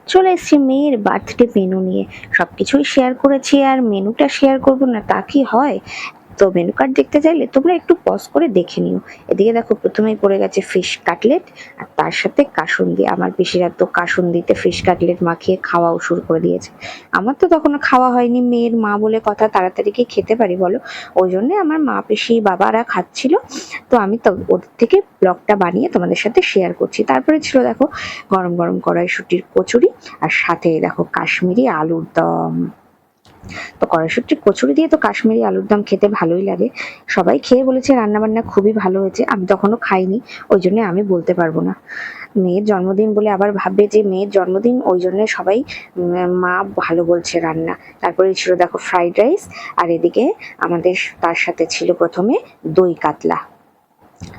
চলে এসেছি মেয়ের বার্থডে মেনু নিয়ে। সবকিছুই শেয়ার করেছি, আর মেনুটা শেয়ার করবো না তা কি হয়? তো মেনু কার্ড দেখতে চাইলে তোমরা একটু পজ করে দেখে নিও। এদিকে দেখো, প্রথমেই পড়ে গেছে ফিশ কাটলেট, আর তার সাথে কাসুন্দি। আমার পিসিরা তো কাসুন্দিতে ফিশ কাটলেট মাখিয়ে খাওয়াও শুরু করে দিয়েছে। আমার তো তখনো খাওয়া হয়নি, মেয়ের মা বলে কথা, তাড়াতাড়ি কি খেতে পারি বলো? ওই জন্যে আমার মা, পিসি, বাবারা খাচ্ছিল, তো আমি তো ওদের থেকে ব্লগটা বানিয়ে তোমাদের সাথে শেয়ার করছি। তারপরে ছিল দেখো গরম গরম কড়াইশুঁটির কচুরি, আর সাথে দেখো কাশ্মীরি আলুর দম। তো কড়াইশুঁটির কচুরি দিয়ে তো কাশ্মীরি আলুর দম খেতে ভালোই লাগে। সবাই খেয়ে বলেছে রান্না বান্না খুবই ভালো হয়েছে। আমি তখনও খাইনি, ওই জন্য আমি বলতে পারবো না। মেয়ের জন্মদিন বলে আবার ভাববে যে মেয়ের জন্মদিন, ওই জন্য সবাই মা ভালো বলছে রান্না। তারপরে ছিল দেখো ফ্রাইড রাইস, আর এদিকে আমাদের তার সাথে ছিল প্রথমে দই কাতলা।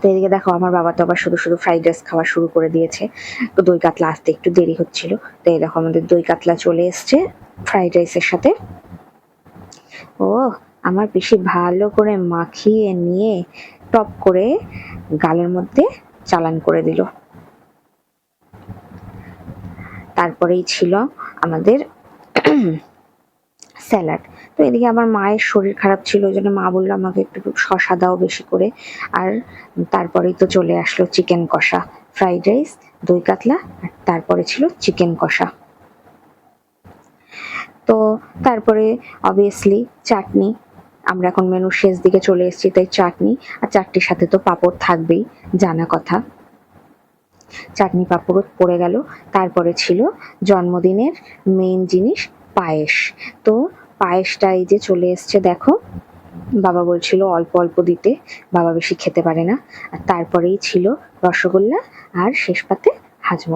তো এদিকে দেখো আমার বাবা তো আবার শুধু শুধু ফ্রাইড রাইস খাওয়া শুরু করে দিয়েছে, তো দই কাতলা আসতে একটু দেরি হচ্ছিল। তো এই দেখো আমাদের দই কাতলা চলে এসছে ফ্রাইড রাইসের সাথে। ও, আমার পিসি ভালো করে মাখিয়ে নিয়ে টপ করে গালের মধ্যে চালান করে দিল। তারপরেই ছিল আমাদের স্যালাড। তো এদিকে আমার মায়ের শরীর খারাপ ছিল, ওই জন্য মা বললো আমাকে একটু শশা দাও বেশি করে। আর তারপরেই তো চলে আসলো চিকেন কষা, ফ্রাইড রাইস, দই কাতলা, আর তারপরে ছিল চিকেন কষা। তো তারপরে অবভিয়াসলি চাটনি। আমরা এখন মেনুর শেষ দিকে চলে এসেছি, তাই চাটনি, আর চাটনির সাথে তো পাঁপড় থাকবেই, জানা কথা। চাটনি পাঁপড়ও পড়ে গেল। তারপরে ছিল জন্মদিনের মেইন জিনিস, পায়েস। তো পায়েসটা এই যে চলে এসছে দেখো। বাবা বলছিল অল্প অল্প দিতে, বাবা বেশি খেতে পারে না। আর তারপরেই ছিল রসগোল্লা, আর শেষ পাতে হাজমোলা।